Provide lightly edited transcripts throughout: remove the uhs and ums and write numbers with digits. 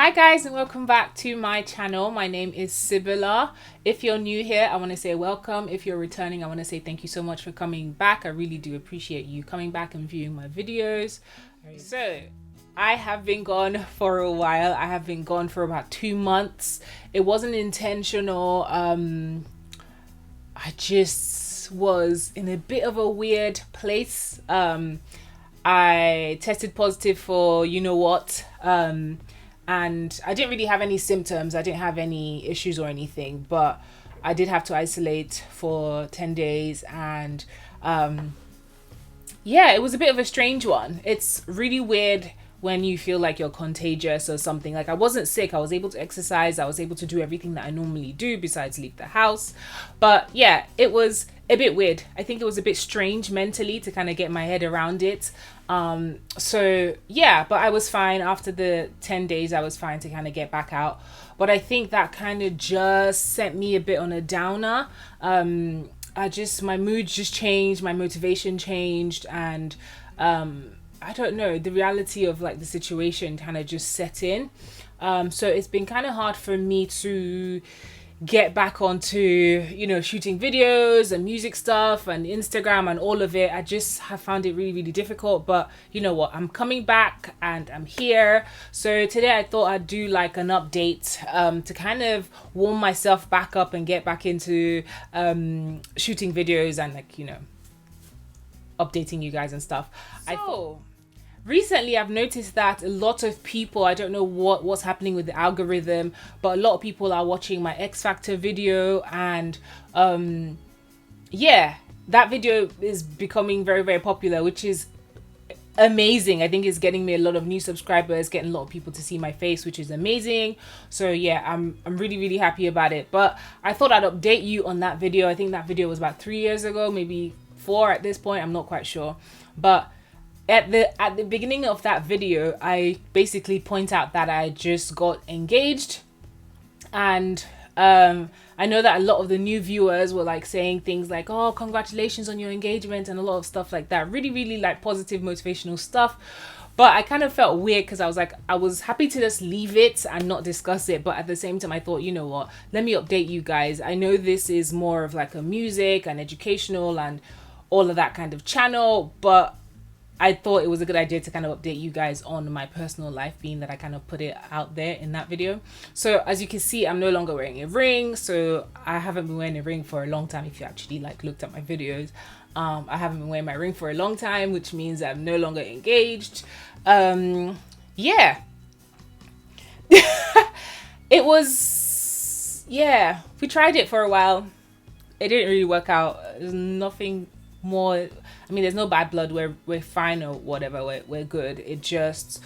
Hi guys, and welcome back to my channel. My name is Sibylla. If you're new here, I want to say welcome. If you're returning, I want to say thank you so much for coming back. I really do appreciate you coming back and viewing my videos. So I have been gone for a while. I have been gone for about 2 months. It wasn't intentional. I just was in a bit of a weird place. I tested positive for you know what, and I didn't really have any symptoms. I didn't have any issues or anything, but I did have to isolate for 10 days, and yeah, it was a bit of a strange one. It's really weird when you feel like you're contagious or something. Like, I wasn't sick. I was able to exercise. I was able to do everything that I normally do besides leave the house. But yeah, it was a bit weird. I think it was a bit strange mentally to kind of get my head around it. So yeah, but I was fine. After the 10 days, I was fine to kind of get back out. But I think that kind of just sent me a bit on a downer. My mood just changed. My motivation changed. And I don't know, the reality of like the situation kind of just set in. So it's been kind of hard for me to get back onto, you know, shooting videos and music stuff and Instagram and all of it. I just have found it really, really difficult. But you know what? I'm coming back and I'm here. So today I thought I'd do like an update to kind of warm myself back up and get back into shooting videos and, like, you know, updating you guys and stuff. Recently I've noticed that a lot of people, I don't know what's happening with the algorithm, but a lot of people are watching my X Factor video, and yeah, that video is becoming very, very popular, which is amazing. I think it's getting me a lot of new subscribers, getting a lot of people to see my face, which is amazing. So yeah, I'm really, really happy about it. But I thought I'd update you on that video. I think that video was about 3 years ago, maybe 4 at this point, I'm not quite sure. But at the beginning of that video, I basically point out that I just got engaged, and I know that a lot of the new viewers were like saying things like, oh, congratulations on your engagement, and a lot of stuff like that, really, really like positive motivational stuff. But I kind of felt weird because I was like, I was happy to just leave it and not discuss it, but at the same time I thought, you know what, let me update you guys. I know this is more of like a music and educational and all of that kind of channel, but I thought it was a good idea to kind of update you guys on my personal life, being that I kind of put it out there in that video. So as you can see, I'm no longer wearing a ring. So I haven't been wearing a ring for a long time. If you actually like looked at my videos, I haven't been wearing my ring for a long time, which means I'm no longer engaged. Yeah. It was, yeah, we tried it for a while. It didn't really work out. There's nothing more. I mean, there's no bad blood. We're fine or whatever. We're good. It just,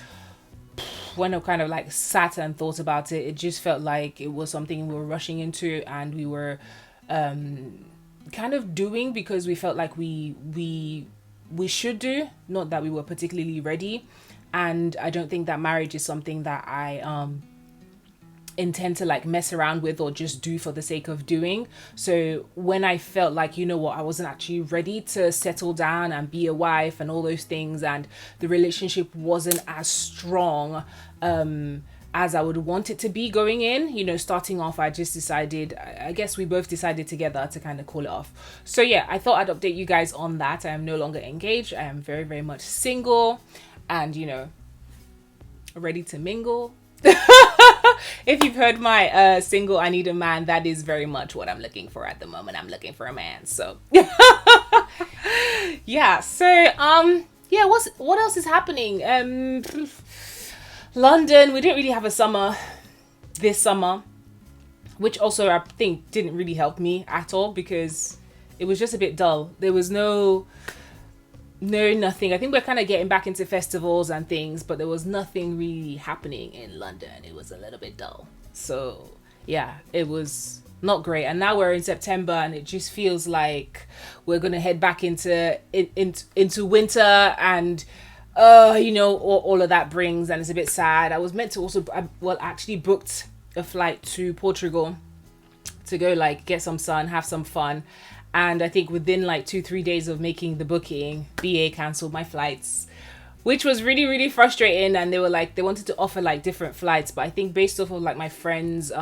when I kind of like sat and thought about it, it just felt like it was something we were rushing into, and we were kind of doing because we felt like we should do, not that we were particularly ready. And I don't think that marriage is something that I intend to like mess around with or just do for the sake of doing. So when I felt like, you know what, I wasn't actually ready to settle down and be a wife and all those things, and the relationship wasn't as strong as I would want it to be going in, you know, starting off, I just decided, I guess we both decided together to kind of call it off. So yeah, I thought I'd update you guys on that. I am no longer engaged. I am very, very much single and, you know, ready to mingle. If you've heard my single I need a man, that is very much what I'm looking for at the moment. I'm looking for a man. So yeah, so yeah, what else is happening? London, we didn't really have a summer this summer, which also I think didn't really help me at all because it was just a bit dull. There was nothing. I think we're kind of getting back into festivals and things, but there was nothing really happening in London. It was a little bit dull. So yeah, it was not great. And now we're in September, and it just feels like we're gonna head back into winter, and you know, all of that brings, and it's a bit sad. I was meant to also, actually booked a flight to Portugal to go like get some sun, have some fun. And I think within like 2-3 days of making the booking, BA cancelled my flights, which was really, really frustrating. And they were like, they wanted to offer like different flights, but I think based off of like my friends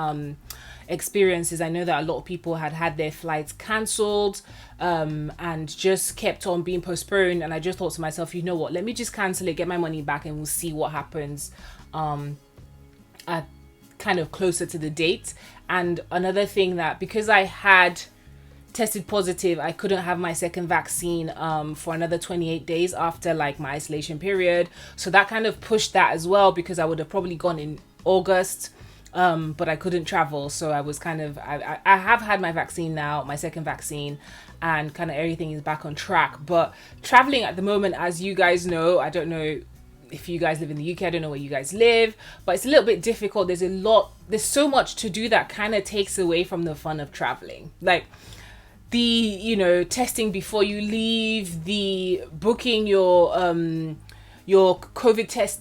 experiences, I know that a lot of people had their flights cancelled, and just kept on being postponed. And I just thought to myself, you know what, let me just cancel it, get my money back, and we'll see what happens at kind of closer to the date. And another thing, that because I had tested positive, I couldn't have my second vaccine for another 28 days after like my isolation period. So that kind of pushed that as well, because I would have probably gone in August, but I couldn't travel. So I was kind of, I have had my vaccine now, my second vaccine, and kind of everything is back on track. But traveling at the moment, as you guys know, I don't know if you guys live in the UK, I don't know where you guys live, but it's a little bit difficult. There's so much to do that kind of takes away from the fun of traveling. Like the, you know, testing before you leave, the booking your COVID test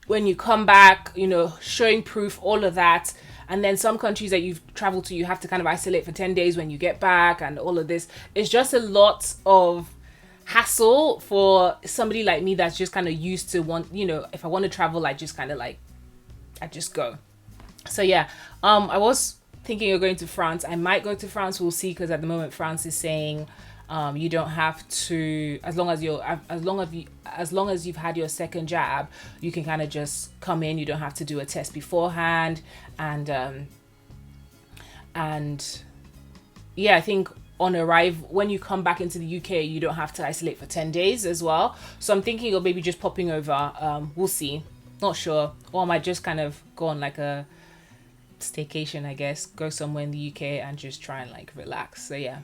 when you come back, you know, showing proof, all of that. And then some countries that you've traveled to, you have to kind of isolate for 10 days when you get back, and all of this. It's just a lot of hassle for somebody like me that's just kind of used to you know, if I want to travel, I just kind of like, I just go. So yeah, I was thinking of going to France. I might go to France, we'll see, because at the moment France is saying you don't have to, as long as you've had your second jab, you can kind of just come in, you don't have to do a test beforehand. And yeah, I think on arrival, when you come back into the UK, you don't have to isolate for 10 days as well. So I'm thinking of maybe just popping over. We'll see, not sure. Or I might just kind of go on like a staycation, I guess, go somewhere in the UK and just try and like relax. So yeah,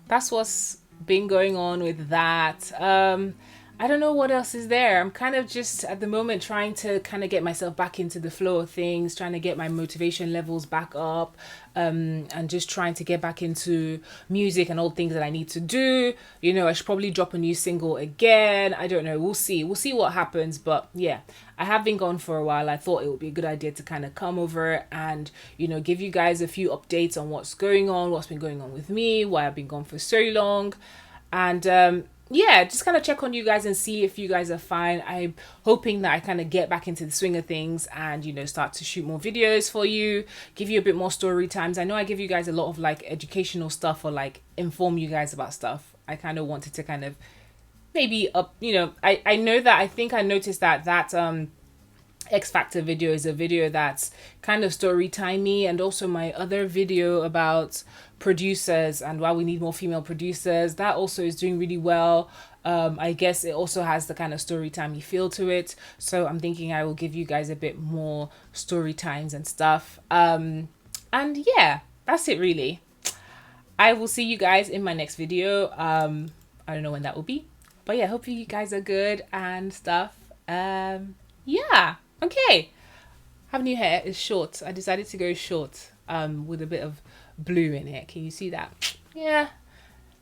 that's what's been going on with that. I don't know what else is there. I'm kind of just at the moment trying to kind of get myself back into the flow of things, trying to get my motivation levels back up, and just trying to get back into music and all things that I need to do. You know, I should probably drop a new single again. I don't know. We'll see what happens. But yeah, I have been gone for a while. I thought it would be a good idea to kind of come over and, you know, give you guys a few updates on what's going on, what's been going on with me, why I've been gone for so long. And yeah, just kind of check on you guys and see if you guys are fine. I'm hoping that I kind of get back into the swing of things and, you know, start to shoot more videos for you, give you a bit more story times. I know I give you guys a lot of like educational stuff, or like inform you guys about stuff. I kind of wanted to kind of maybe you know, I know that, I think I noticed that X Factor video is a video that's kind of story timey, and also my other video about producers and why we need more female producers, that also is doing really well. I guess it also has the kind of story timey feel to it, so I'm thinking I will give you guys a bit more story times and stuff. And yeah, that's it really. I will see you guys in my next video. I don't know when that will be, but yeah, hope you guys are good and stuff. Yeah, okay. Have new hair. It's short. I decided to go short with a bit of blue in it. Can you see that? Yeah,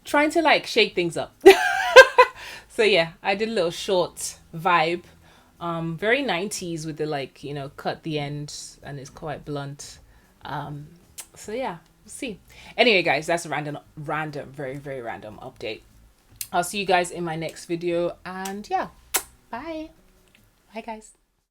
trying to like shake things up. So yeah, I did a little short vibe, very 90s with the like, you know, cut the end and it's quite blunt. So yeah, we'll see. Anyway guys, that's a random, very, very random update. I'll see you guys in my next video, and yeah, bye guys.